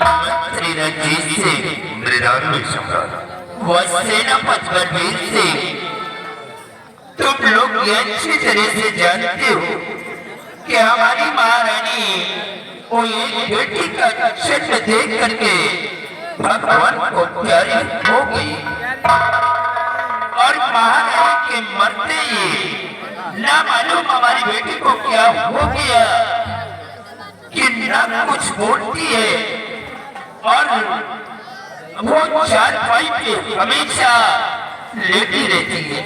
मंत्री रंजीत सिंह, मृदांगनी सम्राट व सेनापति बलबीर सिंह, तुम लोग ये अच्छी तरह से जानते हो कि हमारी महारानी वो एक बेटी का जन्म देख करके भगवान को प्यारी हो गई और महारानी के मरते ही ना मालूम हमारी बेटी को क्या हो गया कि ना कुछ बोलती है और वो चारपाई पे हमेशा लेटी रहती है।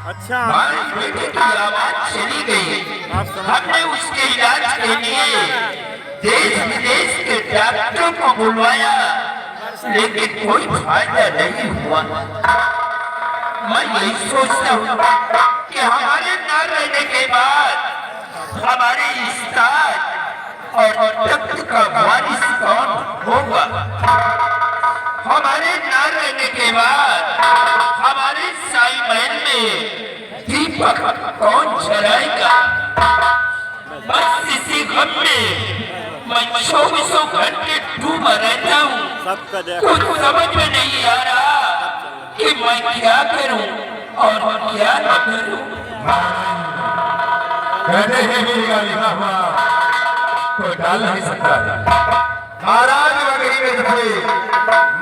अच्छा, हमारी बेटी की आवाज चली गई। हमने उसके इलाज के लिए देश विदेश के डॉक्टरों को बुलवाया, लेकिन कोई फायदा नहीं हुआ। मैं यही सोचता हूँ कि हमारे न रहने के बाद हमारे इस्ताद और तख्त का वारिस कौन होगा? हमारे न रहने के बाद हमारे साई महल में दीपक कौन जलाएगा? बस इसी गम में मैं 24 घंटे डूबा रहता हूँ। कुछ समझ में नहीं आ रहा कि मैं क्या करूं और क्या न करूं। कहते हैं मेरा लिखा हुआ कोई डाल नहीं सकता है। महाराज वगैरह में जब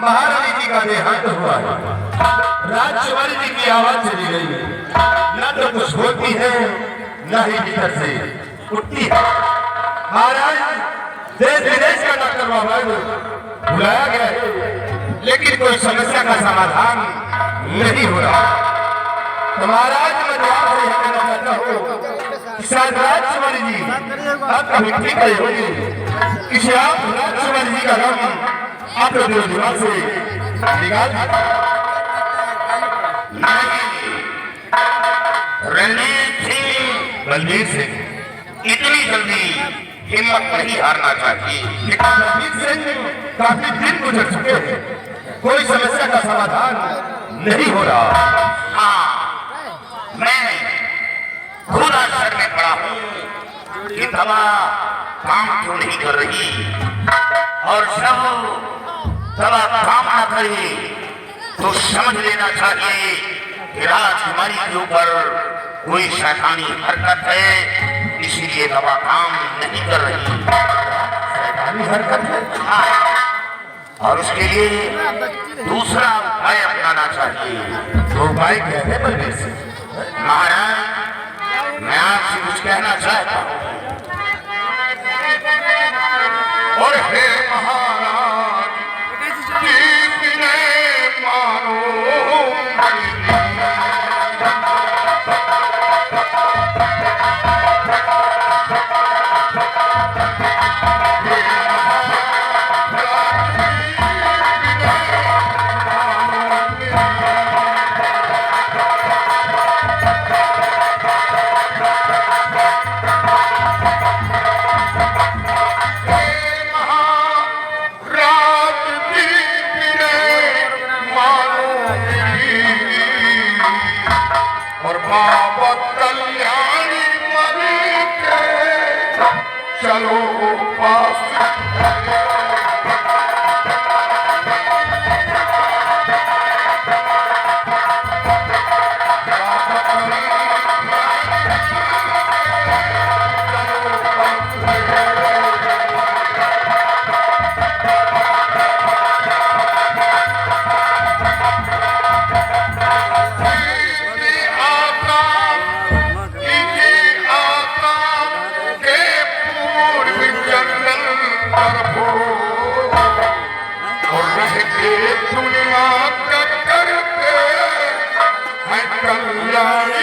महारानी जी का देहांत हुआ है, राजकुमारी जी की आवाज चली गई है, न तो कुछ बोलती है न ही भीतर से उठती है। महाराज देश विदेश का डॉक्टर बाबा को बुलाया गया है, लेकिन कोई समस्या का समाधान नहीं हो रहा। तो महाराज मैं जवाब से कहना चाहता हूँ कि शायद राजकुमारी जी आप कभी ठीक नहीं होगी, किसी आप राजकुमारी जी का नाम आप लोग दिमाग से निकाल रणजीत सिंह, बलबीर सिंह, इतनी जल्दी हिम्मत नहीं हारना चाहिए। लेकिन बलबीर सिंह काफी दिन गुजर चुके हैं, कोई समस्या का समाधान नहीं हो रहा। हाँ, मैं खुद असर में पड़ा हूँ कि दवा काम क्यों नहीं कर रही और सब दवा काम न करे तो समझ लेना चाहिए कि राजकुमारी के ऊपर कोई शैतानी हरकत है, इसीलिए दवा काम नहीं कर रही। शैतानी हरकत है? हाँ, और उसके लिए दूसरा उपाय अपनाना चाहिए। तो उपाय क्या है बलबीर सिंह? महाराज मैं आपसे कुछ कहना चाहता हूँ। और हे महाराज कितने मानो चलो पास दुनिया का करते हैं कल्याणी।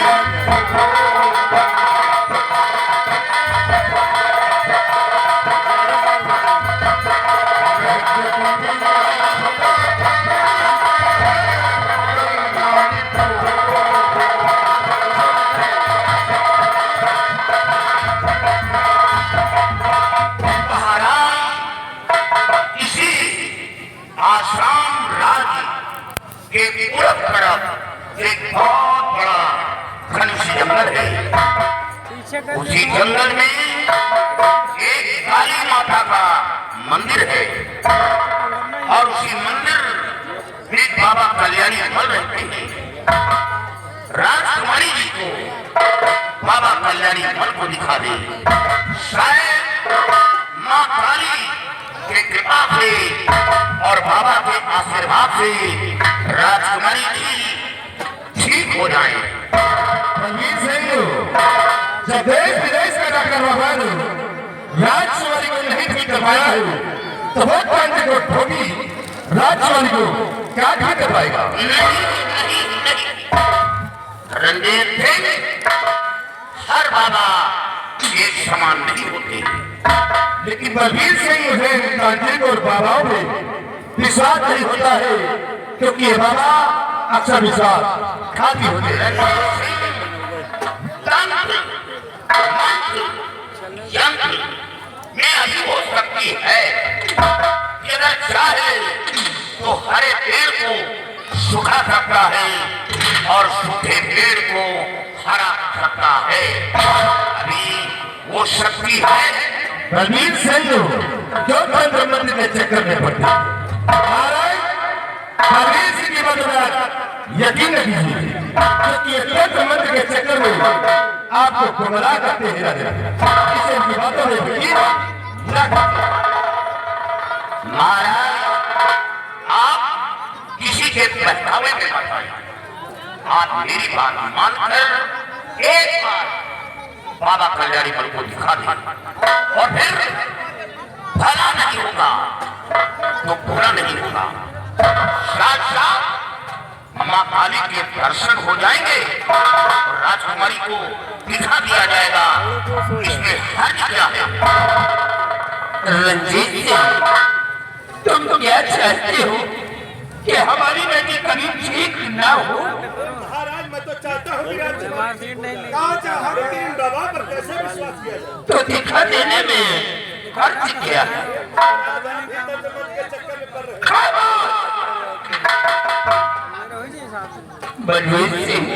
उसी जंगल में एक काली माता का मंदिर है और उसी मंदिर में बाबा कल्याणी मल रहते हैं। राजकुमारी जी को बाबा कल्याणी मल को दिखा दे, शायद माँ काली के कृपा से और बाबा के आशीर्वाद से राजकुमारी जी ठीक हो जाए। रणवीर सिंह, जब देश विदेश का डॉक्टर बाबा राजकुमारी को नहीं ठीक कर पाया है तो वो कांटे को ठोकी राजकुमारी को क्या ठीक कर पाएगा? रणवीर सिंह, हर बाबा एक समान नहीं होते, लेकिन बलबीर सिंह मुझे तांत्रिक और बाबाओं में विश्वास नहीं होता है क्योंकि ये बाबा अक्सर विश्वास खाती होते हैं। तंत्र, मंत्र, यंत्र में अभी हो सकती है, अगर चाहे तो हरे पेड़ को सुखा सकता है और सूखे पेड़ को हरा सकता है। अभी वो शक्ति है। बलबीर सिंह क्यों तंत्र मंत्र के चक्कर में पड़ते हैं? बलबीर सिंह की बात पर यकीन न कीजिए क्योंकि ये तंत्र मंत्र के चक्कर में आपको गुमराह करते हैं। इसे इनकी बातों में यकीन न कीजिए। महाराज, आप किसी के पहनावे में मत आइए। आप मेरी बात मानकर एक बार बाबा कल्याणी मल को दिखा दे और फिर भला नहीं होगा तो बुरा नहीं होगा। साथ माँ काली के दर्शन हो जाएंगे और राजकुमारी को दिखा दिया जाएगा। इसमें हर्ज क्या है? रंजीत सिंह, तुम क्या चाहते हो कि हमारी बेटी कभी ठीक ना हो? महाराज, मैं तो चाहता हूँ बाबा पर कैसे विश्वास किया जाए? तो दिखा देने में अर्थ क्या है? बलवीर सिंह,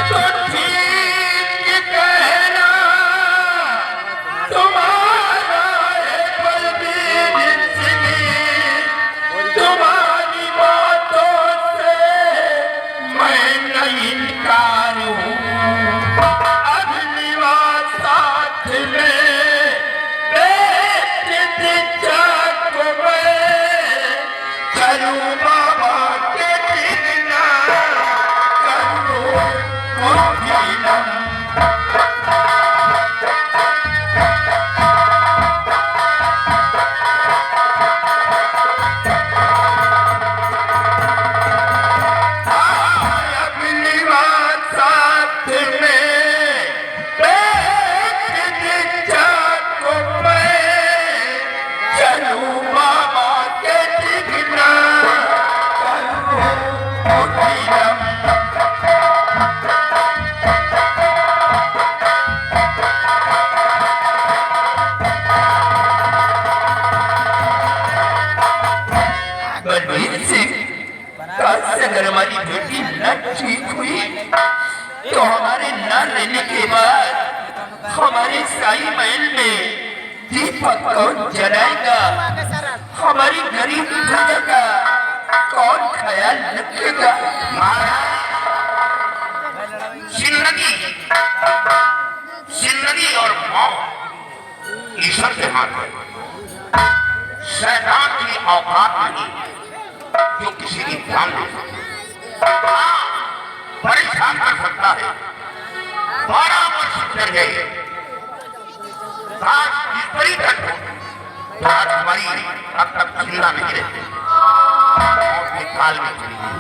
तो ठीक कहना तुम्हारा है बलवीर सिंह, तुम्हारी बातों से मैं नहीं इनकार हूँ। अगली बार साथ में बैठ जाग मैं करूँ बाबा के बिना करूँ मुठीनम। अगली बार साथ में बैठ जाग मैं चलूँ बाबा के बिना करूँ मुठीनम। बलवीर सिंह, काश अगर हमारी बेटी न ठीक हुई तो हमारे न रहने के बाद हमारे शाही महल में दीपक कौन जलाएगा? हमारी गरीब प्रजा का कौन ख्याल रखेगा? जिंदगी और मौत ईश्वर के हाथ है। शैतान की औकात नहीं जो किसी की जान ले सकता, परेशान कर सकता है। 12 वर्ष चल गए, आज विपरीत घटना तो राजकुमारी अब तक जिंदा नहीं रहती, मौत के काल में चली गई।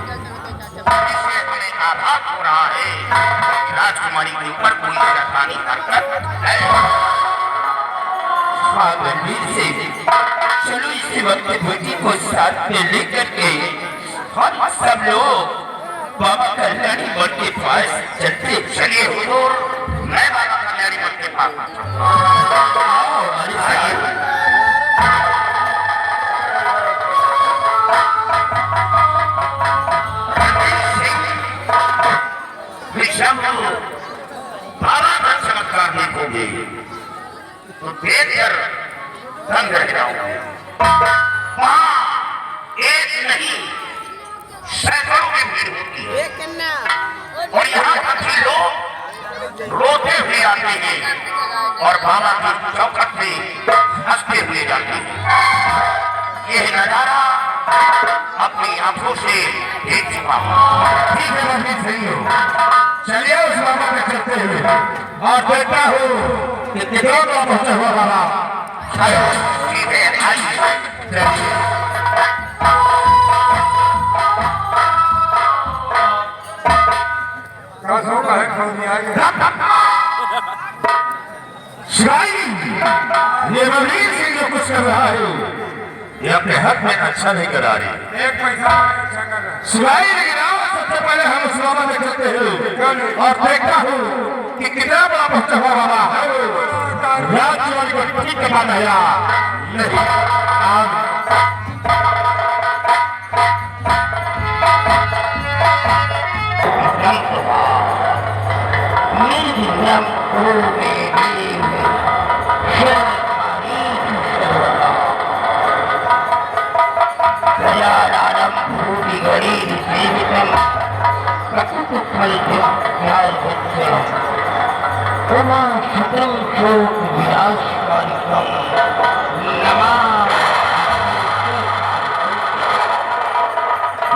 इससे हमें आभास हो रहा है कि राजकुमारी के ऊपर कोई शैतानी हरकत है। हाँ बलवीर सिंह, चलो इसी वक्त बेटी को साथ में लेकर के हम सब लोग बाबा कल्याणी मठ के पास चलते। चलिए हुजूर, मैं बाबा कल्याणी मठ के पास आता हूँ। बाबा दर्शन चमत्कार देखोगे तो देखकर दंग रह जाओगे। वहाँ एक नहीं सैकड़ों की भीड़ होती है और यहाँ सभी लोग रोते हुए आते हैं और बाबा की चौखट पे हंसते हुए जाते हैं। यह नजारा अपनी आंखों से देख चुका हूँ। ठीक है बाबा, सही हो। चलिए उस बाबा पे चलते हुए और देखता हूँ कि कितना बड़ा पहुंचा हुआ बाबा। ठीक है, आइए। चलिए। शिवाजी, ये बलवीर सिंह जो कुछ कर रहा है ये अपने हक में अच्छा नहीं करा रही। शिवाजी, लेकिन आओ सबसे पहले हम उस बाबा पे चलते हैं और देखता हूँ कि कितना बड़ा पहुंचा हुआ बाबा है। राज्य वाली को ठीक कमा दिया नहीं।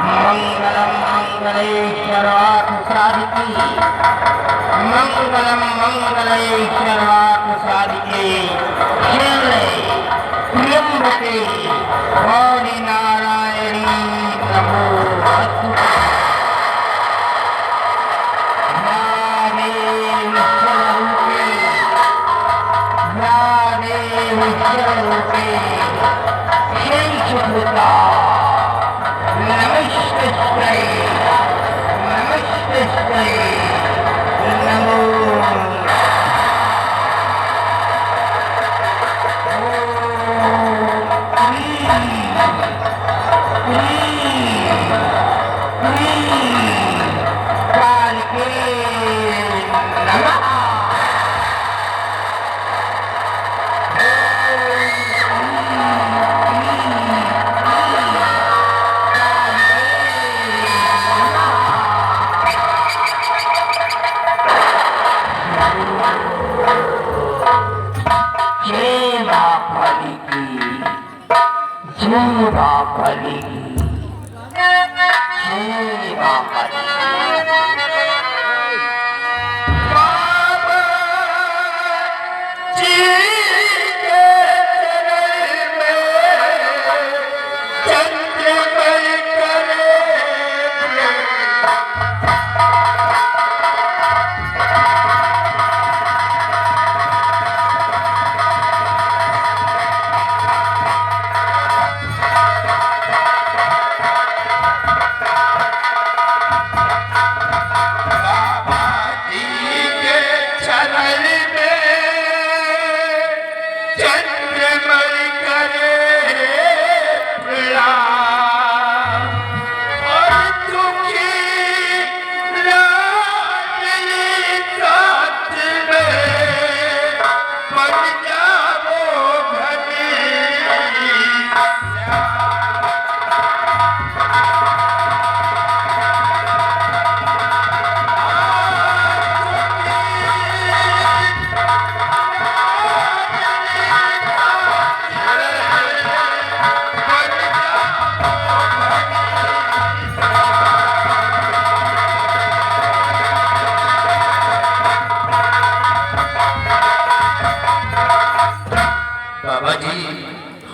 मंगलम मंगलेश्वरार्थ साधिके मंगलम मंगलेश्वरार्थ साधिके शरणे त्र्यंबके गौरी नारायणी नमोस्तुते।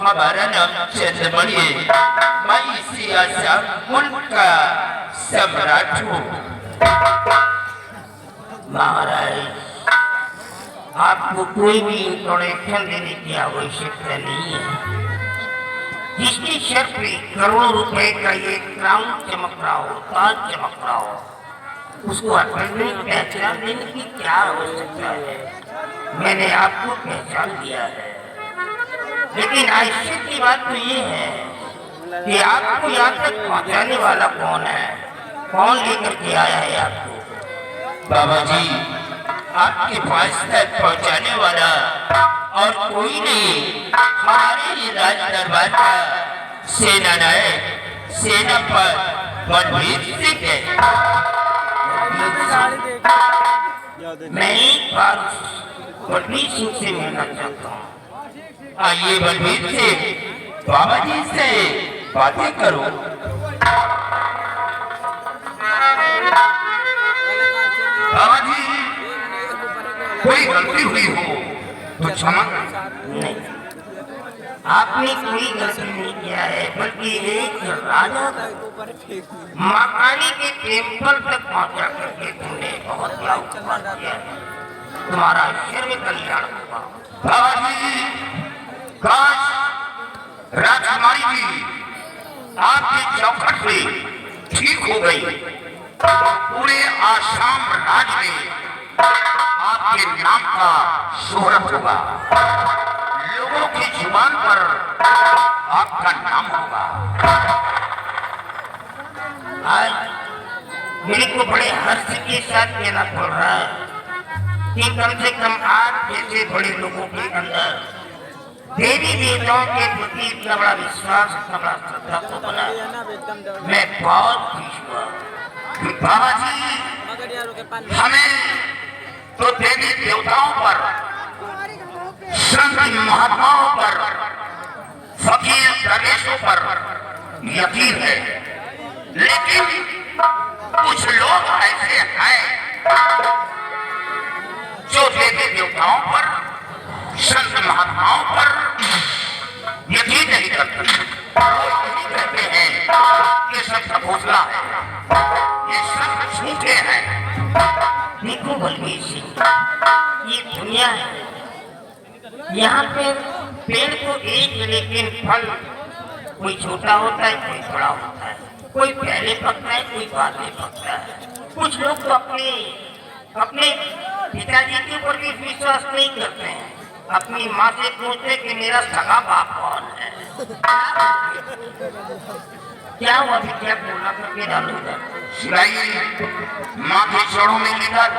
हमारा नाम चंद्रमणि है। मैं इसी आसाम मुल्क का सम्राट हूँ। महाराज, आपको कोई भी इंट्रोडक्शन देने की आवश्यकता नहीं है। जिसके सर पे करोड़ों रुपए का ये क्राउन चमक रहा हो, ताज चमक रहा हो, उसको अपने पहचान देने की क्या आवश्यकता है? मैंने आपको पहचान दिया है। लेकिन आश्चर्य की बात तो ये है कि आपको यहाँ तक पहुँचाने वाला कौन है? कौन लेकर के आया है आपको? बाबा जी, आपके पास तक पहुंचाने वाला और कोई नहीं, हमारे ये राज दरबार का सेना नायक सेनापति बलबीर सिंह है। मैं एक बार बलबीर सिंह से मिलना चाहता हूँ। आइए बलबीर सिंह, बाबा जी से बातें करो। बाबा जी, कोई गलती हुई हो तो क्षमा। नहीं, आपने कोई गलती नहीं किया है, बल्कि एक राजा माँ काली के टेम्पल तक पहुंचा करके तुमने बहुत बड़ा उपकार किया है। तुम्हारा ईश्वर में कल्याण होगा। बाबा जी, काश राजकुमारी जी आपकी चौखट पे ठीक हो गई, पूरे आसाम राज्य में आपके नाम का शोहरत होगा, लोगों की जुबान पर आपका नाम होगा। आज मेरे को बड़े हर्ष के साथ कहना पड़ रहा है कि कम से कम आप जैसे बड़े लोगों के अंदर देवी देवताओं के प्रति इतना बड़ा विश्वास, इतना बड़ा श्रद्धा को बना। मैं बहुत खुश हुआ। बाबा जी, हमें तो देवी देवताओं पर, संत महात्माओं पर, फकीर दरवेशों पर यकीन है, लेकिन कुछ लोग ऐसे हैं जो देवी देवताओं पर, संत महात्माओं पर यकीन नहीं करते। यही कहते हैं कि सब घोषणा है, ये सब झूठे हैं। देखो बलबीर सिंह, ये दुनिया है, यहाँ पे पेड़ तो एक, लेकिन फल कोई छोटा होता है, कोई बड़ा होता है, कोई पहले पकता है, कोई बाद में पकता है। कुछ लोग तो अपने पिताजी के ऊपर भी विश्वास नहीं करते हैं, अपनी माँ से पूछते कि मेरा सगा बाप कौन है। क्या हुआ भी, क्या बोलना करके डालो इधर। सुनाइए, माँ के चरणों में लेकर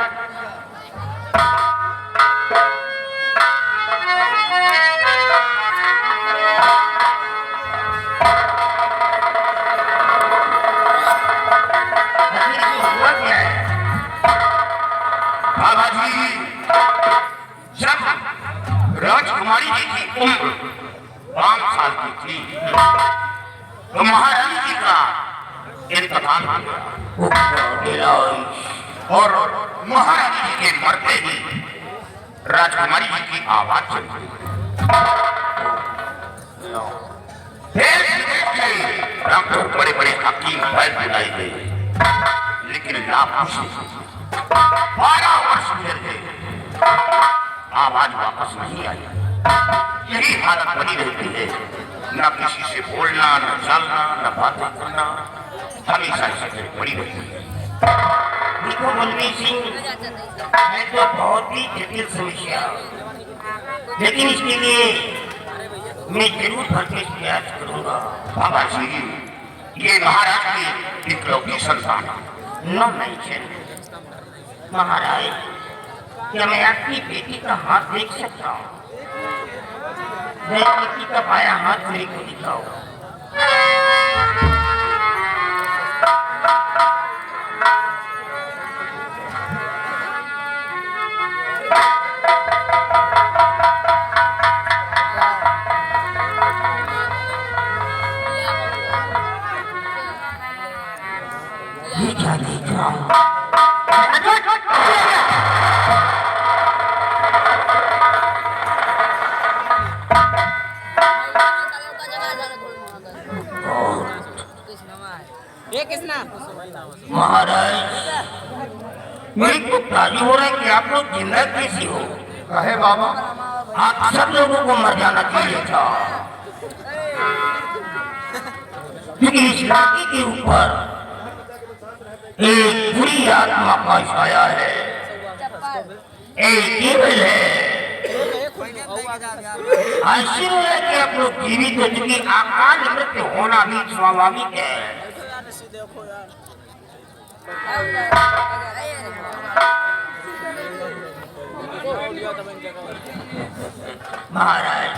बाबा जी, जब राजकुमारी जी की उम्र 5 साल की थी तो महारानी जी का इंतकाल हो गया और महारानी जी के मरते ही राजकुमारी जी की आवाज चल गई। देश विदेश के डॉक्टर, बड़े बड़े हकीम बैठ बुलाए गए, लेकिन लाभ 12 वर्ष गुजर गए, आवाज वापस नहीं आई। यही हालत बनी रहती है, न किसी से बोलना, न चलना, न बातें करना, हमेशा ऐसे पड़ी रहती है। देखो बलबीर सिंह, मैं तो बहुत ही जटिल समस्या, लेकिन इसके लिए मैं जरूर भरपूर प्रयास करूंगा। बाबा जी, ये महाराज की इकलौती संतान नो मेंशन। महाराज, क्या मैं आपकी बेटी का हाथ देख सकता हूँ? बेटी का बाया हाथ मेरे को दिखाओ। ये क्या देख रहा हूँ? महाराज, मेरे को ताज्जुब हो रहा है कि आप लोग जिंदा कैसी हो। कहे बाबा, आप सब लोगों को मर जाना चाहिए था, क्योंकि इस लड़की के ऊपर एक बुरी आत्मा का छाया है, एक केवल है। आश्चर्य है कि आप लोग जीवित हो, चुकी आकाल मृत्यु होना भी स्वाभाविक है। महाराज,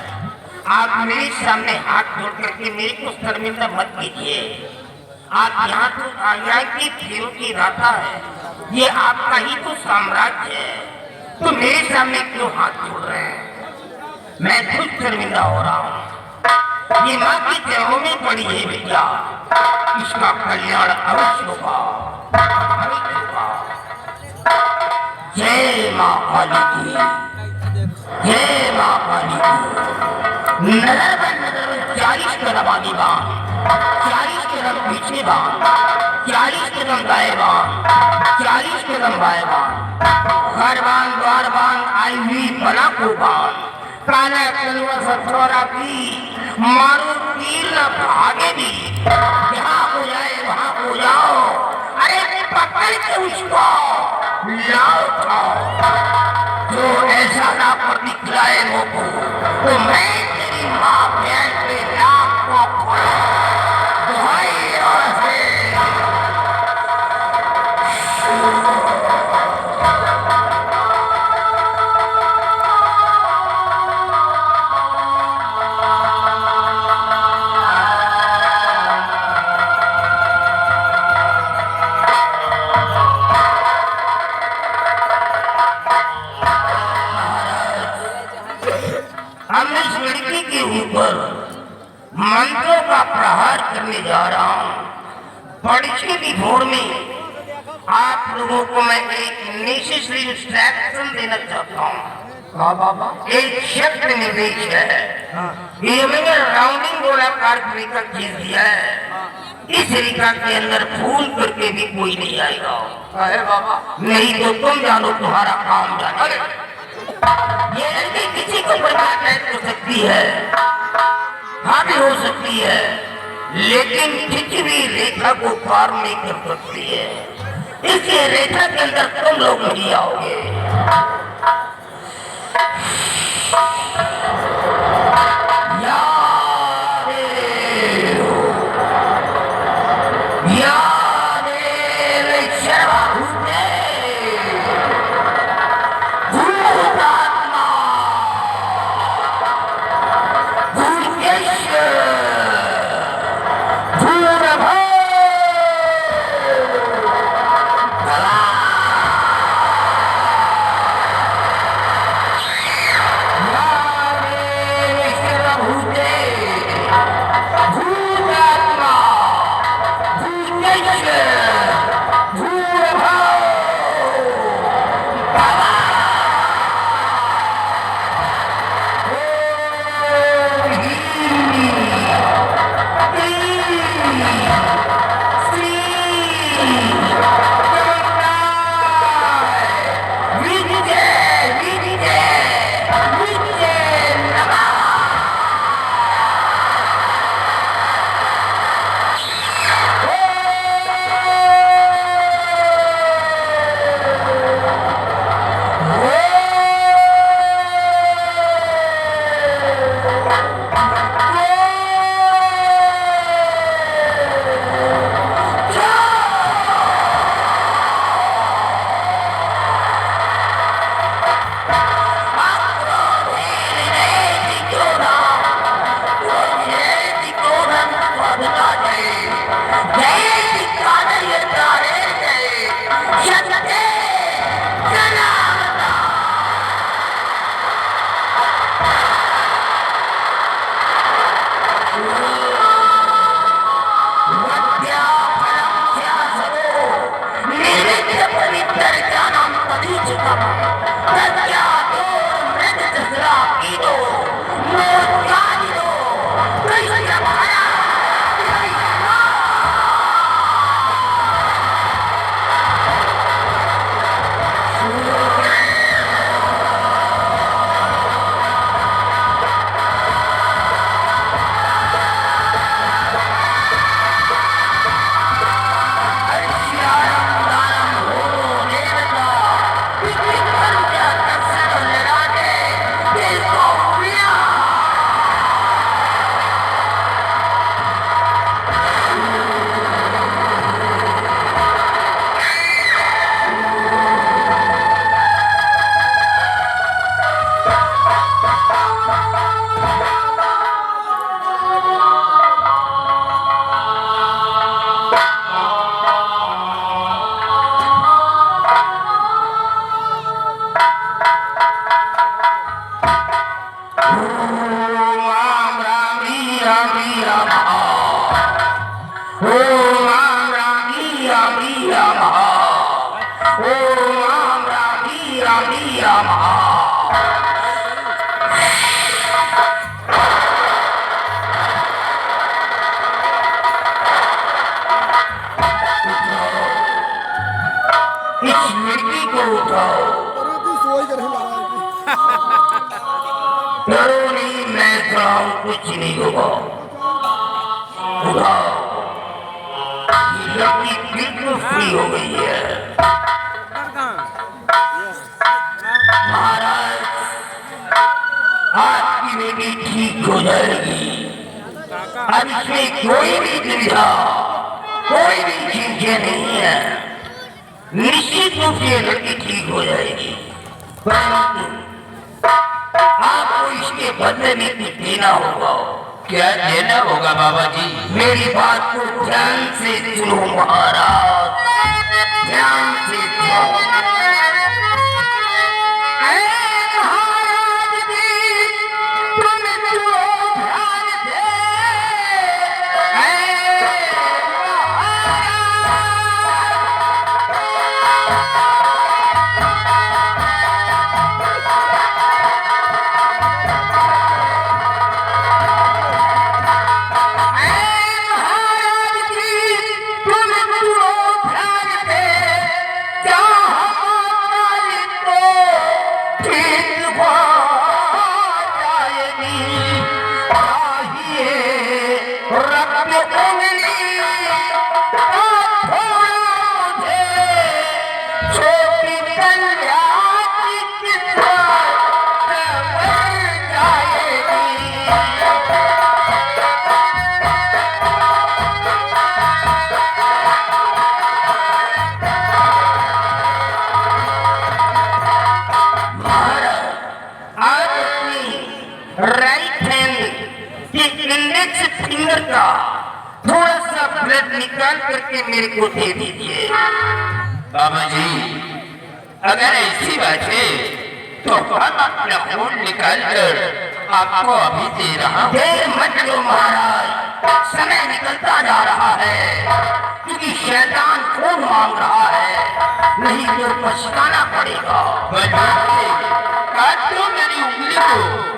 आप मेरे सामने हाथ जोड़ करके मेरे को शर्मिंदा मत कीजिए। आप यहाँ तो आज्ञा की फेरों की राधा है, ये आपका ही तो साम्राज्य है, तो मेरे सामने क्यों हाथ जोड़ रहे हैं? मैं खुद शर्मिंदा हो रहा हूँ। ये माँ की चरणों में पड़ी है विद्या, इसका कल्याण अवश्य होगा, अवश्य होगा। जय माँ काली की, जय माँ काली की। नजर पर नजर 40 कदम आगे बांध, 40 कदम पीछे बांध, 40 कदम दाएं बांध, 40 कदम बाएं बांध, घर बांध, द्वार बांध, आई हुई बला को बांध, काला कलवा सथौरा की मारो तीर न भागे भी, जहाँ हो जाए वहाँ हो जाओ, अरे पकड़ के उसको लाओ उठाओ। जो ऐसा ना पर दिखलाए लोगो, तो मैं तेरी माँ बहन के नाक को खोलो, दुहाई और से। हम इस लड़की के ऊपर मंत्रों का प्रहार करने जा रहा हूँ। परीक्षा की भोर में आप लोगों को मैं एक नेसेसरी इंस्ट्रक्शन देना चाहता हूँ। बाबा, एक शक्ति निर्देश है, ये मैंने राउंडिंग गोलाकार रेखा खींच दिया है। इस रेखा के अंदर फूल करके भी कोई नहीं आएगा। अरे बाबा, नहीं तो तुम जानो, तुम्हारा काम जाने। ये लड़की किसी को बर्बाद हो सकती है, हाँ भी हो सकती है, लेकिन किसी भी रेखा को पार नहीं कर सकती है। इसलिए रेखा के अंदर तुम लोग नहीं आओगे। इस लड़की को उठाओ। अरे तू सोई कर रहा डरो नहीं, मैं कराऊं, कुछ नहीं होगा। उठाओ, ये लड़की बिल्कुल फ्री हो गई है। महाराज, आपकी बेटी ठीक हो जाएगी। अब इसमें कोई भी दुविधा, कोई भी चिंता नहीं है। निश्चित रूप से लड़की ठीक हो जाएगी, परंतु आपको इसके बदले में कुछ देना होगा। क्या देना होगा बाबा जी? मेरी बात को ध्यान से सुनो महाराज, ध्यान से सुनो। थोड़ा सा ब्लड निकाल करके मेरे को दे दीजिए। बाबा जी, अगर ऐसी बात है तो हम अपना खून निकाल कर आपको अभी दे रहा हूँ। देर मत लो महाराज, समय निकलता जा रहा है, क्योंकि शैतान खून मांग रहा है, नहीं तो पछताना पड़ेगा। काट दो मेरी उंगली को।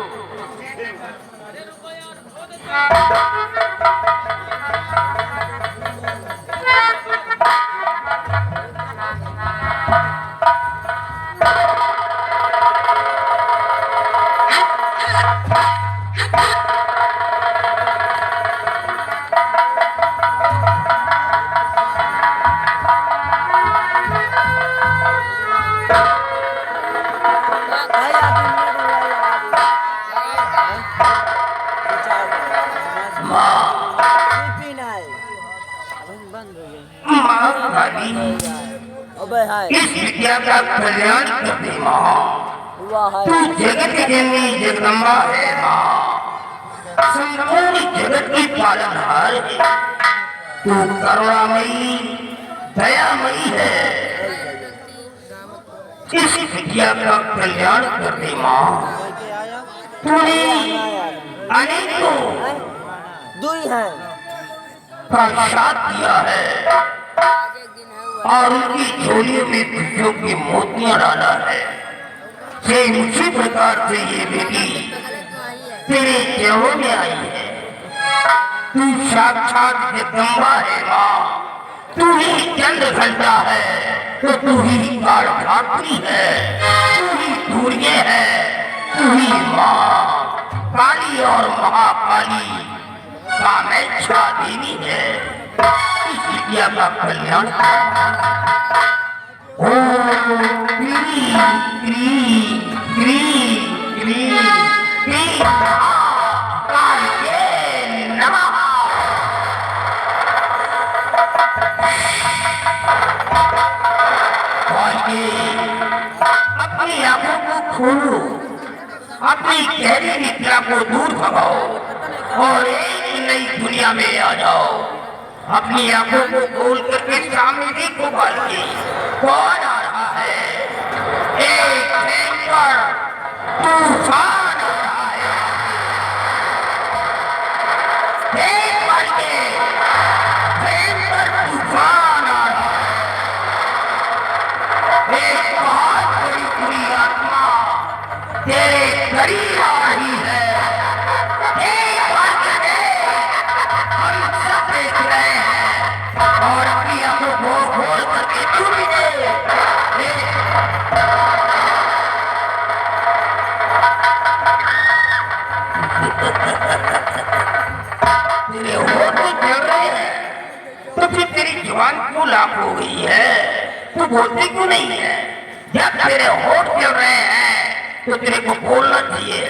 इस विद्या का कल्याण करते माँ, तू जगत जननी जगदम्बा है माँ, संपूर्ण जगत की पालनहार है, तू करुणामयी दयामयी है। इस विद्या का कल्याण करते माँ, तूने अनेकों का साथ दिया है और उनकी झोलियों में खुशियों की मोतियां डाला है। सेम उसी प्रकार से ये बेटी तेरे चरणों में आई है। तू साक्षात जगदम्बा है माँ, तू ही चंद्र घंटा है, तो तू ही कालरात्रि है, तू ही सूर्य है, तू ही माँ काली और महाकाली कामेच्छा देवी है। इस विद्या का कल्याण अपनी आंखों को खोलो अपनी गहरी निद्रा को दूर भगाओ और एक नई दुनिया में आ जाओ। अपनी आंखों को खोल करके सामने देखो बालकी, कौन आ रहा है? एक भयंकर तूफान आ रहा है। एक बालकी, भयंकर तूफान आ रहा है। एक बहुत बड़ी बुरी आत्मा तेरे करीब आ रही है। एक बालकी ने हम सब देख रहे हैं और अपनी आंखों को खोल करके तू भी देख। तेरे होठ जल रहे हैं तो फिर तेरी जुबान क्यों लाख हो गई है? तू बोलती क्यों नहीं है? जब तेरे होठ जल रहे हैं तो तेरे को बोलना चाहिए।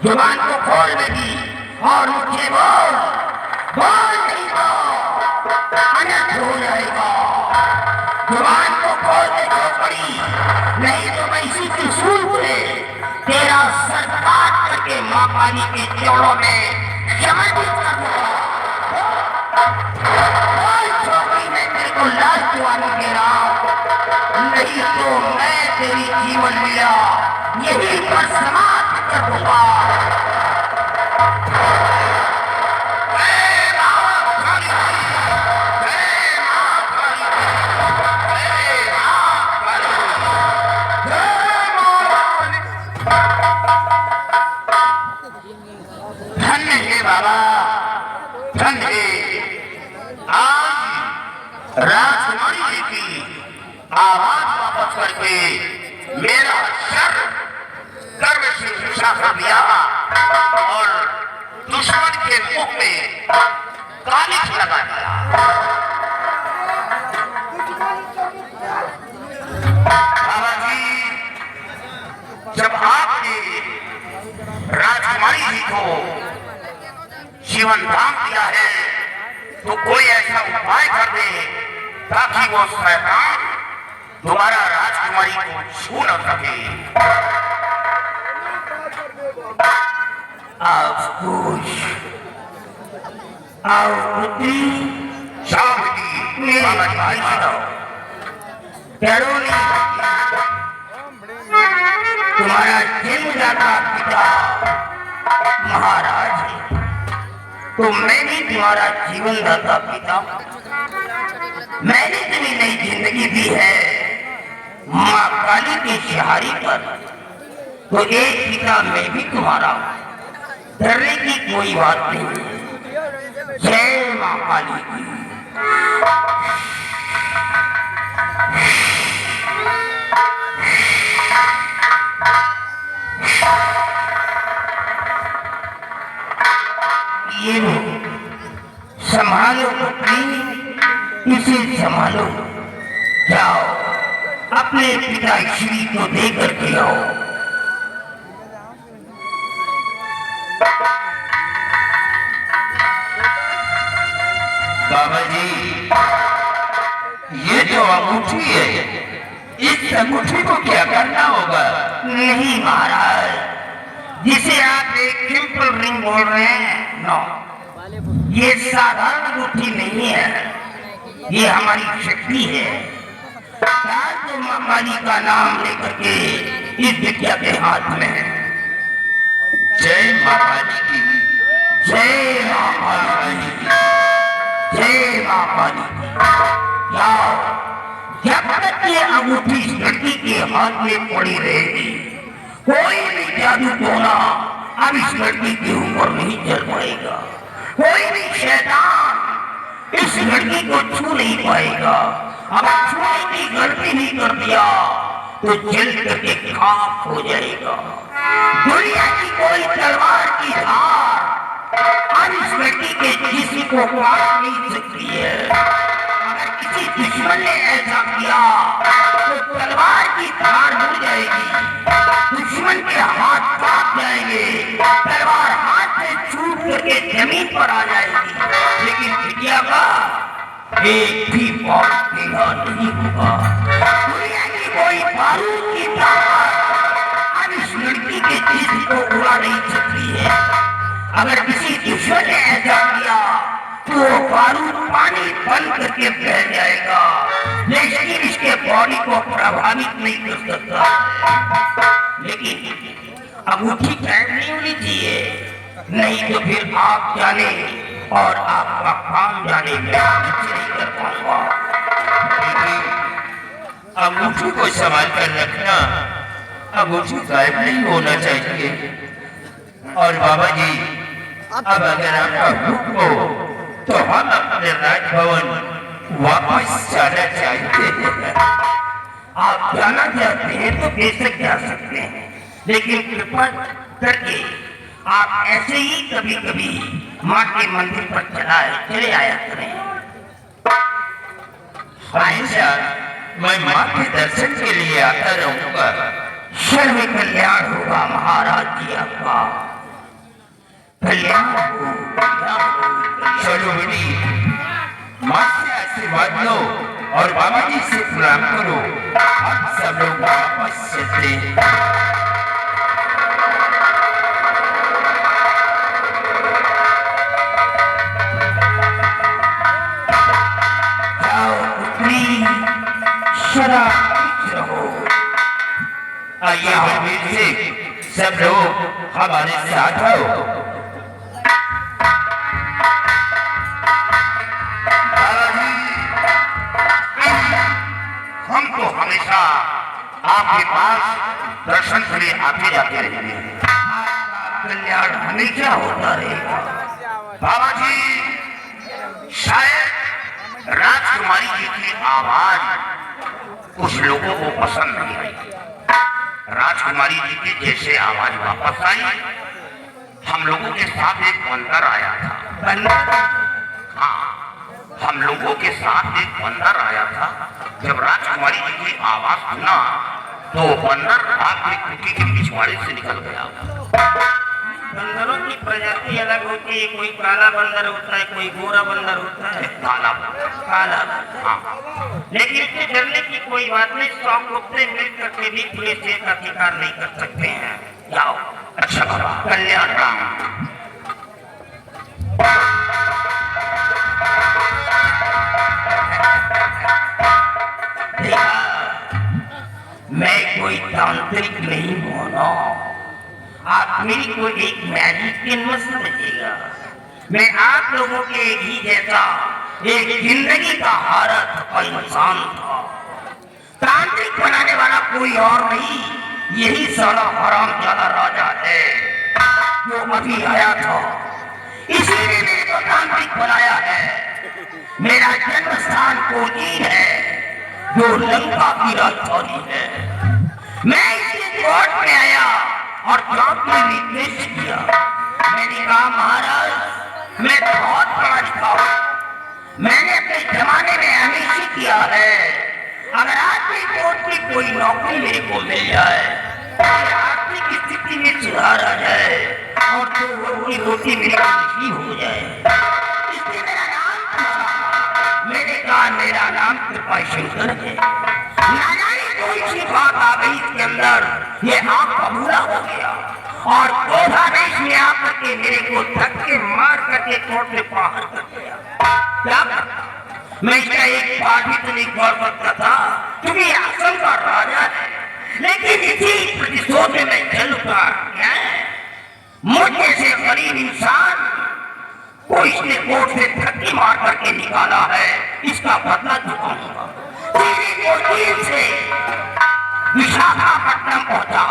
जुबान को खोल लगी और मुझे बोल, बोल नहीं तो अनर्थ हो जाएगा। जुबान को खोल दे पड़ी, नहीं तो मैं इसी त्रिशूल से तेरा सर काट करके माँ काली के चौड़ों में समर्पित कर दूंगा। मैं तेरे को लाश दुआने दे रहा हूं, नहीं तो मैं तेरी जीवन लीला यही पर समाप्त कर दूंगा। धन्य है बाबा, धन्य है। आज राजकुमारी जी की आवाज वापस करके मेरा सर गर्व से ऊंचा कर दिया और दुश्मन के मुख में कालिख लगा दिया। बाबा जी, जब आपने राजकुमारी जी को जीवन दान दिया है तो कोई ऐसा उपाय कर दे ताकि वो शैतान दोबारा राजकुमारी को छू न सके। आओ बुद्धि तुम्हारा जन्मदाता पिता महाराज है, तो मैं भी तुम्हारा जीवन दाता पिता। मैंने तुम्हें नई जिंदगी दी है माँ काली की सहारी पर, तो एक पिता मैं भी तुम्हारा, डरने की कोई बात नहीं। जय माँ काली की। ये लो, संभालो पुत्री, इसे संभालो। जाओ अपने पिता श्री को देकर के आओ। बाबा जी, ये जो अंगूठी है, इस अंगूठी को क्या करना होगा? नहीं महाराज, जिसे आप एक सिंपल रिंग बोल रहे हैं, नो, ये साधारण अंगूठी नहीं है, ये हमारी शक्ति है। तो माँ काली का नाम लेकर के इस विद्या के हाथ में है। जय माँ काली की, जय माँ काली की, जय माँ काली की। जाओ, जब तक ये अंगूठी इस लड़की के हाथ में पड़ी रहेगी, कोई भी जादू टोना अब इस लड़की के ऊपर नहीं चल पाएगा। कोई भी शैतान इस लड़की को छू नहीं पाएगा। अगर छूने की गलती नहीं कर दिया तो जल करके खाक हो जाएगा। दुनिया की कोई तलवार की धार अब इस लड़की के जिस्म को काट नहीं सकती है। अगर किसी दुश्मन ने ऐसा किया तो तलवार की धार मुड़ जाएगी, दुश्मन के हाथ काट जाएंगे, तलवार हाथ से छूट करके जमीन पर आ जाएगी, लेकिन विद्या का एक भी बात नहीं होगा। दुनिया की कोई बारूद की ताकत अब इस लड़की के किसी को उड़ा नहीं सकती है। अगर किसी दुश्मन ने ऐसा किया तो वो बारूद पानी बंद करके बह जाएगा, लेकिन इसके बॉडी को प्रभावित नहीं कर सकता। लेकिन अंगूठी टाइट नहीं होनी चाहिए, नहीं तो फिर आप जाने और आपका काम जाने में कुछ नहीं कर पाऊंगा। अंगूठी को संभाल कर रखना, अंगूठी गायब नहीं होना चाहिए। और बाबा जी, अब अगर आपका हुक्म हो तो हम अपने राजभवन वापस जाना चाहते हैं। आप जाना चाहते हैं तो बेशक जा सकते हैं, लेकिन कृपा करके आप ऐसे ही कभी कभी माँ के मंदिर पर चले आया करें। हमेशा मैं माँ के दर्शन के लिए आता रहूंगा। सर्व कल्याण होगा महाराज जी, आपका कल्याण हो। चलो बेटी, माँ से आशीर्वाद लो और बाबा जी से प्रणाम करो। हम सब लोग वापस चलते हैं। आइए बलबीर सिंह, सब लोग हमारे साथ आओ। हम तो हमेशा आपके पास दर्शन के लिए आते जाते रहेंगे। कल्याण हमेशा होता रहेगा। बाबा जी, शायद राजकुमारी जी की आवाज कुछ लोगों को पसंद नहीं आई। राजकुमारी जी की जैसे आवाज वापस आई, हम लोगों के साथ एक बंदर आया था। बंदर? हाँ, हम लोगों के साथ एक बंदर आया था। जब राजकुमारी जी की आवाज सुना तो बंदर आपकी कुटी के पिछवाड़े से निकल गया। बंदरों की प्रजाति अलग होती है, कोई काला बंदर होता है, कोई गोरा बंदर होता है। काला हाँ, लेकिन इससे डरने की कोई बात नहीं। 100 कुत्ते मिल करके भी पुलिस से अधिकार नहीं कर सकते हैं। जाओ। अच्छा बाबा, कल्याण राम। मैं कोई तांत्रिक नहीं बोला, आप मेरी को एक मैजिशियन मत समझिएगा। मैं आप लोगों के ही जैसा एक जिंदगी का हारा थका इंसान था। तांत्रिक बनाने वाला कोई और नहीं, यही साला हरामजादा राजा है जो अभी आया था। इसीलिए मेरे को तांत्रिक बनाया है। मेरा जन्म स्थान कोचीन है, जो लंका की राजधानी है। मैं इसके कोर्ट में आया और जॉब में रिक्वेस्ट किया। मैंने कहा महाराज, मैं बहुत पढ़ा लिखा हूँ, मैंने अपने जमाने में हमेशा किया है। अगर आपकी कोर्ट में कोई नौकरी मेरे को मिल जाए, आर्थिक स्थिति में सुधार आ जाए और तो रोटी रोटी मेरी खुशी हो जाए, इसलिए मेरा नाम, मैंने कहा मेरा नाम कृपा शंकर है। कोई सी बात आ गई इसके अंदर, ये आपका बुरा हो गया और क्रोधावेश में आकर के मेरे को धक्के मार करके कोर्ट से बाहर कर दिया। क्या करता? मैं इसका एक बात भी तो नहीं कर सकता था, क्योंकि आसम का राजा है। लेकिन इसी प्रतिशोध में मैं चल उठा। मुझे से गरीब इंसान को इसने कोर्ट से धक्के मार करके निकाला है, इसका बदला चुकाऊंगा। से विशाखापट्टनम पहुंचा,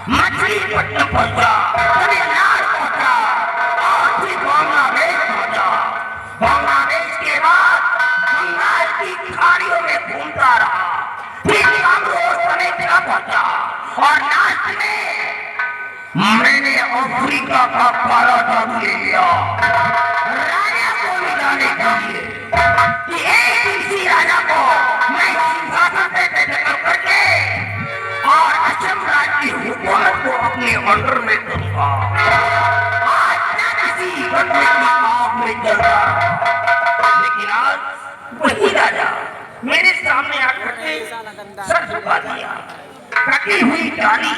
मछलीपट्टनम पहुंचा, तमिलनाडु पहुंचा और फिर बांग्लादेश पहुंचा। बांग्लादेश के बाद बंगाल की खाड़ियों में घूमता रहा, फिर कांग्रेस अमेरिका पहुंचा और लास्ट में मैंने अफ्रीका का काला जादू ले लिया राजा को मिलाने के लिए कि एक इसी राजा को मैं सिंहासन पे बैठकर करके और असम राज्य की हुकूमत को अपने अंडर में करूंगा। आज किसी बंदे की आग में जल रहा, लेकिन आज वही राजा मेरे सामने आकर के सर झुका दिया। कटी हुई डाली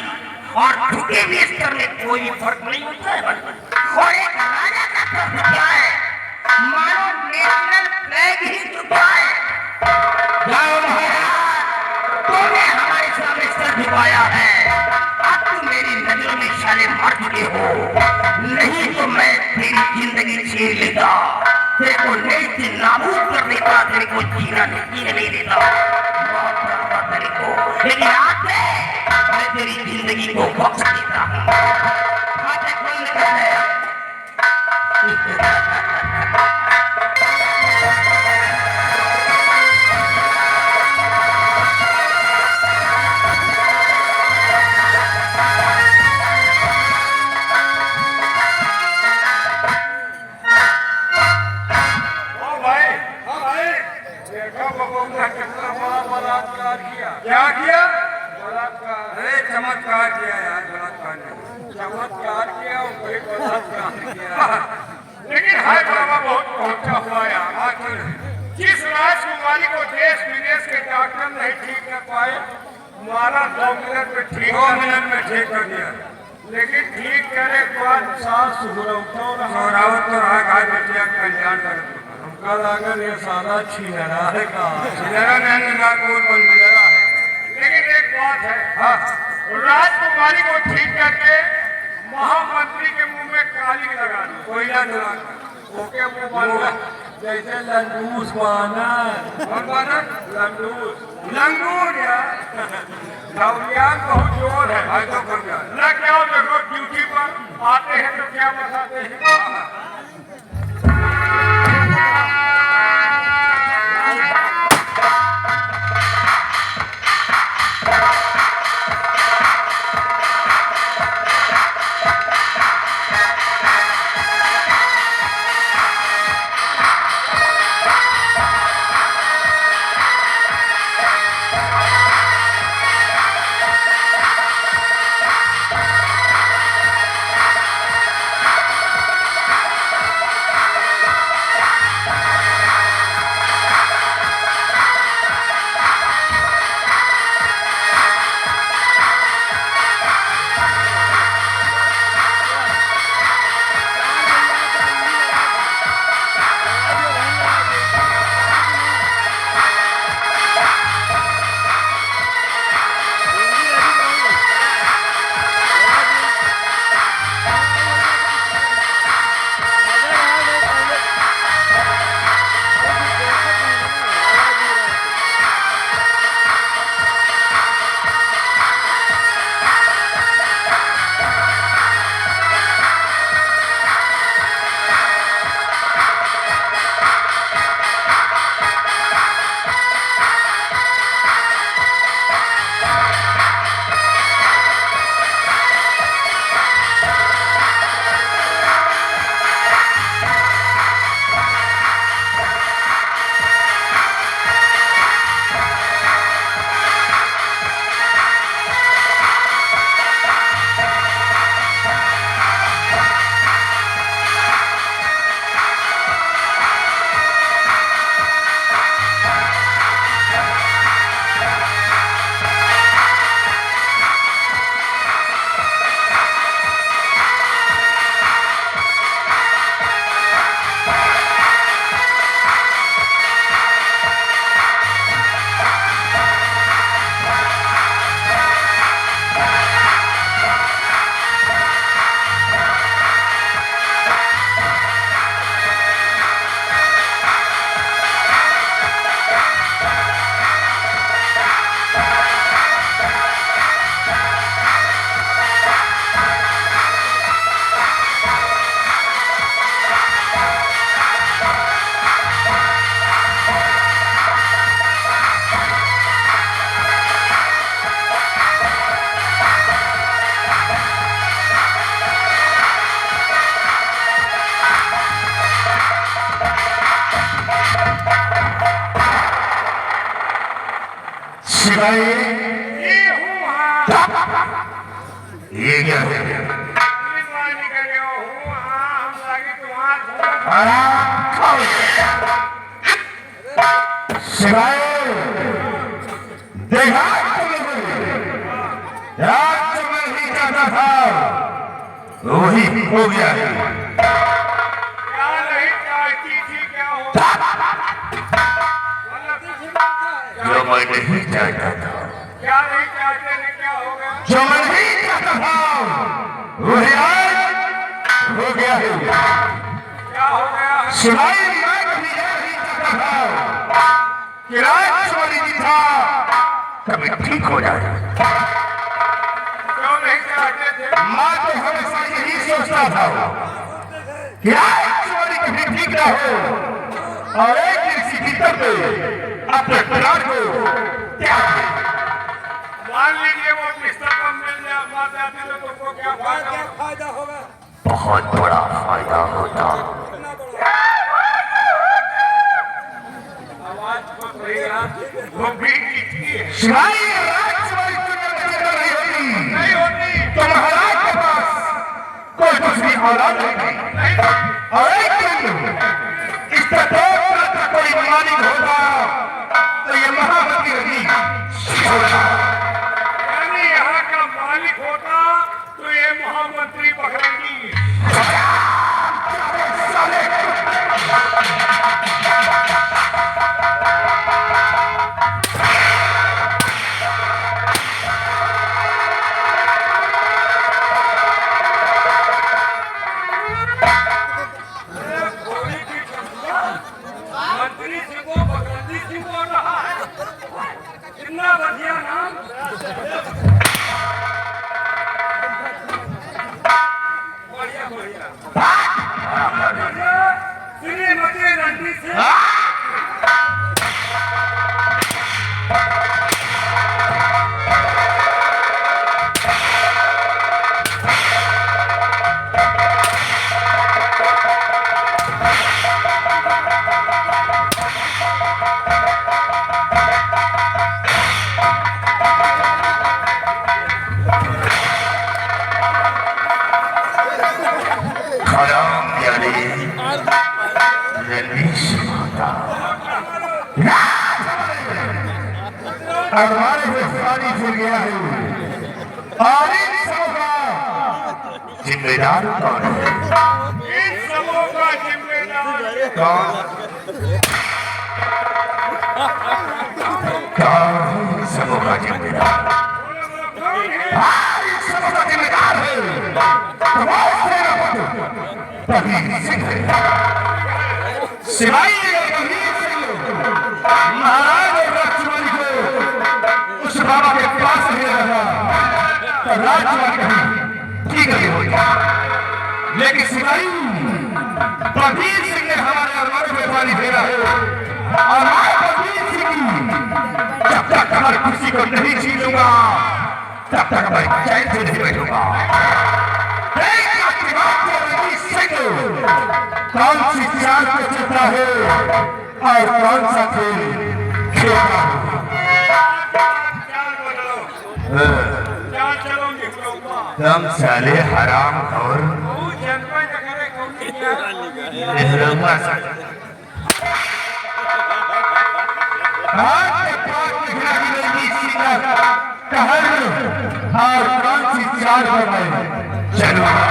और झुके भी स्तर में कोई फर्क नहीं होता है। और एक राजा का प्रश्न क्या है, मानो नेशनल फ्लैग ही झुका है। जाओ महाराज, तूने हमारे सामने सर झुकाया है, अब तुम मेरी नजरों में शाले मर चुके हो, नहीं तो मैं तेरी जिंदगी छीन लेता, तेरे को नहीं से नाबूद कर देता, तेरे को जीना नहीं देता, मौत करता तेरे को। लेकिन आज से मैं तेरी जिंदगी को बख्श देता हूँ। बातें खोल कर है। क्या किया? अरे चमत्कार किया यार, बलात्कार नहीं, चमत्कार किया, कोई बलात्कार किया। लेकिन हाय बाबा बहुत पहुंचा हुआ यार। आखिर जिस राजकुमारी को देश विदेश के डॉक्टर नहीं ठीक कर पाए, हमारा 2 मिनट में ठीक कर दिया। लेकिन ठीक करे के बाद सास सुहरावत तो रहा गाय बचिया कल्याण कर। हमका लगा ये सारा छिलरा है का, छिलरा नहीं का कोई बंदरा है। लेकिन एक बात है, हाँ, राजकुमारी को ठीक करके महामंत्री के मुंह में काली लगा दी, कोयला जला ओके मुंह बंद, जैसे लंडूस बानर, लंगूर यार। नौलियान बहुत जोर है, तो कर गया ना। क्या देखो ड्यूटी पर आते हैं तो क्या बताते हैं। भाई ये क्या है? सिवाय देखा वही हो गया है। क्या नहीं चाहती थी, क्या होगा? जो मैं नहीं चाहता था, क्या नहीं चाहते थे, क्या होगा? जो मैं नहीं चाहता था वही आज हो गया है। क्या हो गया? सिवाय मैं कभी यह नहीं चाहता था कि राजकुमारी जी था कभी ठीक हो जाए। क्यों नहीं चाहते थे? मैं तो हमेशा यही सोचता था कि राजकुमारी कभी ठीक ना हो और एक दिन इसी भीतर में अपने प्राण को त्याग दे। मान लीजिए वो किस्सा कम मिल जाती तो तुमको क्या फायदा होगा? बहुत बड़ा फायदा होता। आवाज को बढ़ेगा, वो भी जीती है। सिवाय राजकुमारी नहीं होती, नहीं होती तो महाराज के पास कोई दूसरी औलाद नहीं। और एक दिन इस तत्व का कोई मालिक होता तो ये महामती रही होता। यानी यहाँ का मालिक होता तो ये महामंत्री पकड़ेंगी। मंत्री जी को भगवती जी बोल रहा है। कितना बढ़िया नाम। बढ़िया बढ़िया। श्रीमती रणजीत सिंह। हमारे से पानी फिर गया है और इन सबों का जिम्मेदार कौन है? इन सबों का जिम्मेदार कौन इन सबों का जिम्मेदार? इन सबों का जिम्मेदार है प्रवीण सिंह है। सिवाय प्रवीण सिंह महाराज और राजकुमारी को उस बाबा के पास ले रहा तो राजकुमारी कहीं ठीक नहीं हो जाए। लेकिन सिवाई प्रवीण सिंह ने हमारे अरमानों में पानी फेरा है और मैं प्रवीण सिंह की जब तक हमारी खुशी को नहीं छीनूंगा तब तक मैं चैन से नहीं बैठूंगा। कौन सी चाल को चलता है और कौन सा खेल खेलता है? क्या चलो निकलूंगा। दम साले हराम और जनपद जगह कौन किया? नेहरूमा आज के पास निकला की रणजीत सिंह का कहर और कौन सी चाल पर मैं चलूंगा।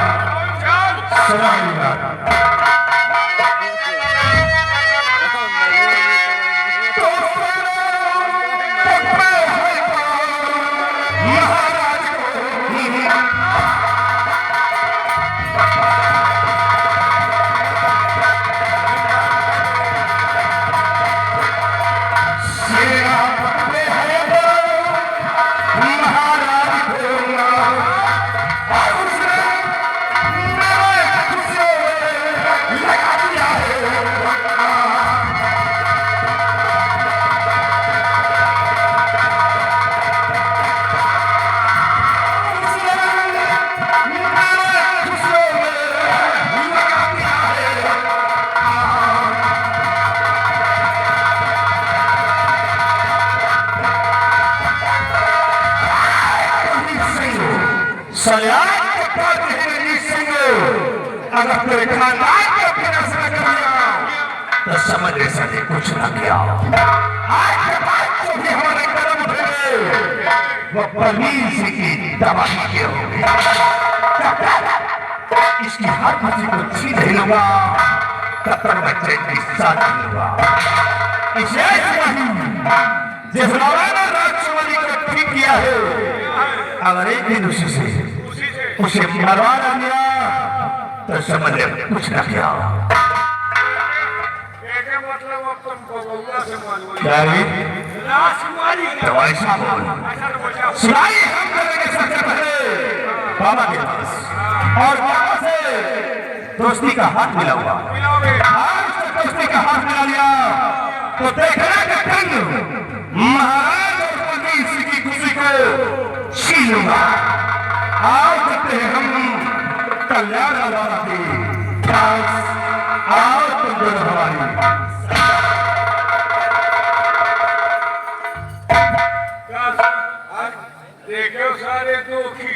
सुनाइएगा। सयान के पास रणजीत सिंह अगर तेरे खानदान को फैसला कर दिया तो समझ ले सके कुछ न किया। आज के बाद जो भी हमारे कदम उठेंगे वो प्रवीण सिंह की तबाही के होंगे। इसकी हर खुशी को छीन नहीं लूंगा तब तक मैं चैन की सांस नहीं लूंगा। इसे जिस ने राजकुमारी को ठीक किया है, अगर एक दिन उसे मरवा न दिया तो समझ ले कुछ न किया। मतलब अब तुमको बउआ से मालूम क्या है? राजकुमारी तो ऐसा बोल सुनाई हम करेंगे सबसे पहले बाबा के पास, और बाबा से दोस्ती का हाथ मिला हुआ। आज दोस्ती का हाथ मिला लिया तो देखना का कंग महाराज और पुलिस की खुशी को छीन लूंगा। आओ करते हैं हम कल्याण वाला की आओ तुम दोनों हमारी देखो सारे दुखी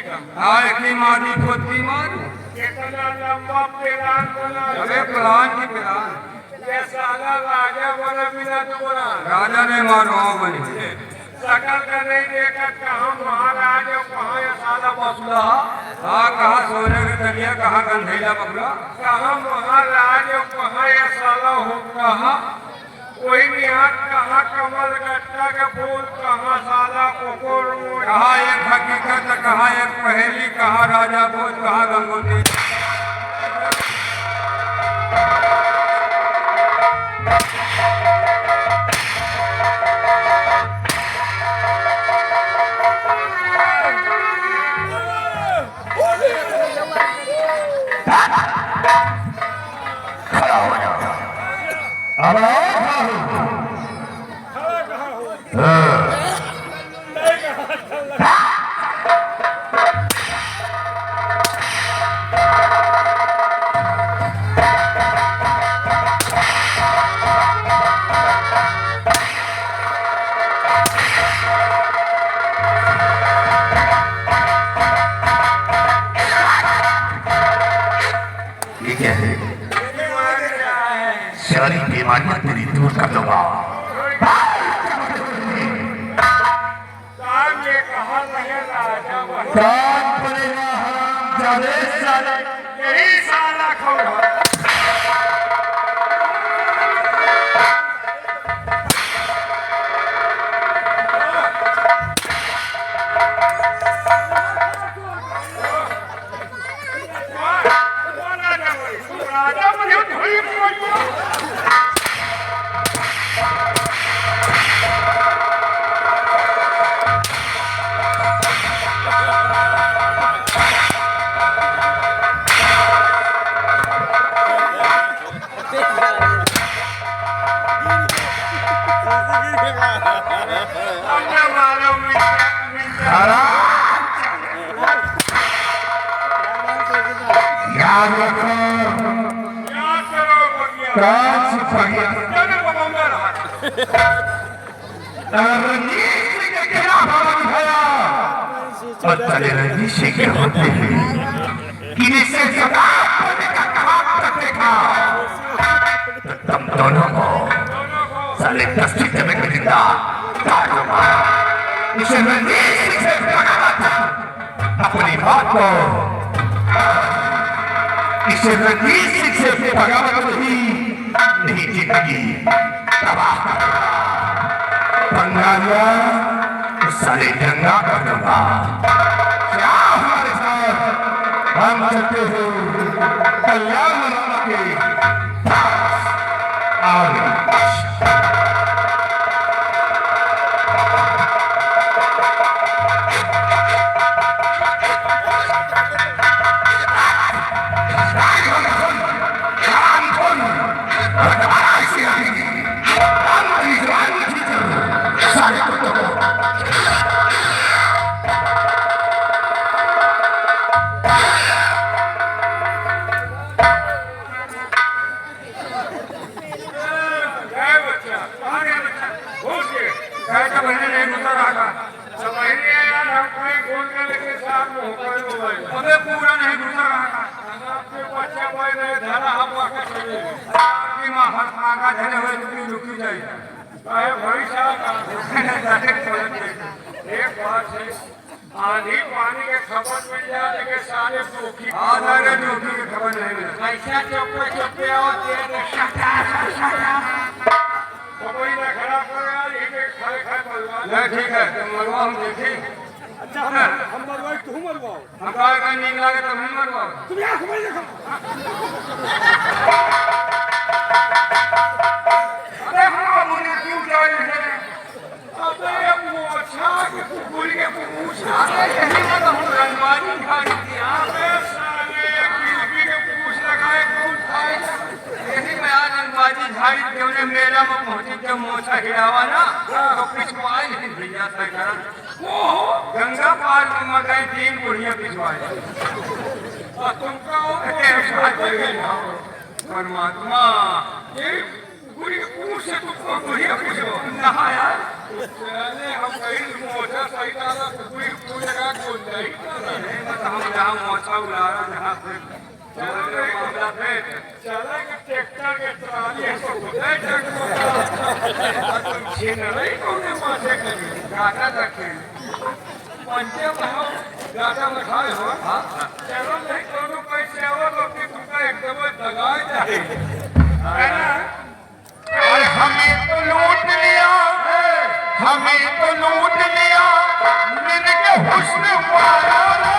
की माटी खोदती मारू कितना लंबा प्लान बना। अरे प्लान की प्लान ये साला राजा बना बिना तो बना राजा ने मारो बनी सकल का नहीं देखा कहाँ महाराज और कहाँ ये साला बसुला। हाँ कहाँ सोने के तलिया कहाँ गंधेला बबला कहाँ महाराज और कहाँ ये साला हो कहाँ कोई निहार कहाँ कमल गट्टा के फूल कहाँ साला कोकोर कहाँ एक हकीकत कहाँ एक पहेली कहाँ राजा भोज कहाँ गंगोत्री। सारी बीमारियां तेरी दूर कर दूंगा। कान पड़ेगा हरामजादे साले यही साला खौरा याद रखो कांच पगिया रणनीति के खिलाफ आवाज उठाया और तले रणनीति के होते हैं कि इसे सदा होने का कहां तक देखा तो तुम दोनों को साले दस्ती में जिंदा काटूंगा। इसे रणनीति से भगाना अपनी बात को इसे रणनीति से बगावत नहीं जिंदगी तबाह करेगा। बंगालिया तो साले दंगा कर दूंगा। क्या हमारे साथ हम चलते हो कल्याण मनाना के आओ। पूरा नहीं घुसा रुकी जाए एक बात है आंधी पानी के खबर मिल जाए लेकिन सारे दुखी सारे दुखी की खबर नहीं मिले ऐसा चौपे चौपे और तेरे कोई ना खराब कर यार ये खाए खाए मरवा नहीं ठीक है तुम मरवा हम देखें अच्छा हम मरवाए तू मरवाओ हम कहा का नींद लगे तो हम मरवाओ तुम यहाँ खबर देखो अरे हाँ मुझे क्यों चाहिए अबे मोछा के कुकुरी के पूछा यही ना तो हम रंगवाजी खाई थी अबे साले किलकी के पूछ लगाए कौन खाए यही मैं आज रंगवाजी झाड़ी के उन्हें मेला में पहुंची जब मोछा हिलावा ना तो पिछवाई नहीं भैया था करा गंगा पार में मगाई 3 बुढ़िया पिछवाई और तुमको परमात्मा ये बुढ़ी पूछ से तुमको बुढ़िया पूछो नहा यार चले हम कहीं मोछा सही डाला तो बुढ़ी पूछ लगा खोल जाए हम जहाँ मोछा उड़ा रहा जहाँ से चलो मामला पे चला कि ट्रैक्टर के ट्राली है तो खुदाई ट्रैक्टर तुम छीन रही कौने माथे करी गाटा रखे पंचे में हो गाटा में खाए हो चलो नहीं कोनो पैसे हो तो कि तुमका एकदम दगाए जाए है ना और हमें तो लूट लिया मिलके हुस्न वाला रे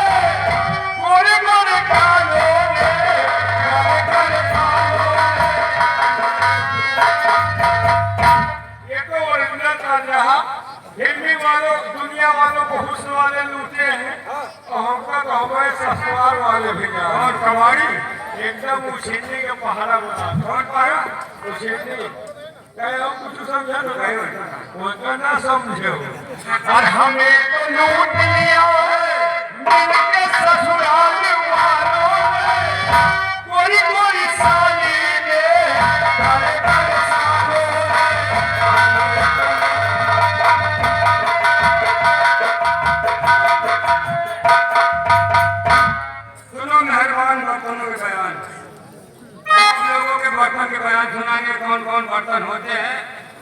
गोरे गोरे कालों ने गोरे कालों ये तो ओरिजिनल कान रहा हिंदी वालों दुनिया वालों को हुस्न वाले लूटे हैं और हमको तो हमारे ससुराल वाले भी और कवाड़ी एकदम उछिन्नी के पहाड़ा बना कौन पाया उछिन्नी कहे हम कुछ समझा तो कहे उनका ना समझो और हमें तो लूट लिया मिलके ससुराल वालों ने गोरी गोरी साली ने काले काले सालों सुनो मेहरबान बर्तनों के बयान आप लोगों के बर्तन के बयान सुनाएंगे कौन कौन बर्तन होते हैं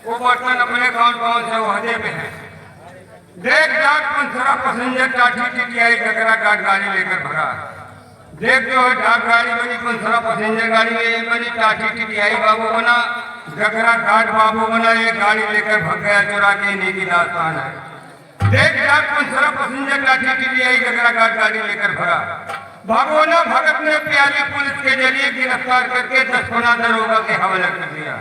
वो बर्तन अपने कौन कौन से वहदे में है देख जाट पंथरा पैसेंजर टाटी टीटीआई गगरा घाट गाड़ी लेकर भगा देख जो है डाक गाड़ी बनी पंथरा पैसेंजर गाड़ी में एक बनी टाटी टीटीआई बाबू बना गगरा घाट बाबू बना एक गाड़ी लेकर भग गया चुरा के इन्हीं की दास्तान है देख जाट पंथरा पैसेंजर टाटी टीटीआई गगरा घाट गाड़ी लेकर भगा भगवाना भगत ने प्यारी पुलिस के जरिए गिरफ्तार करके 10 गुना दरोगा के हवाले कर दिया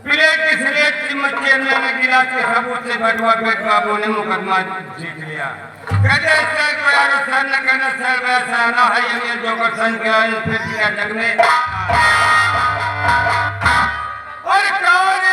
प्लेट की स्लेट कीमत के ने गिलास के सबूत से बटवा पेट बाबू ने मुकदमा जीत लिया कहते सर को यार सर न कहना सर वैसा ना है ये जो सन के फिर क्या जग में और कार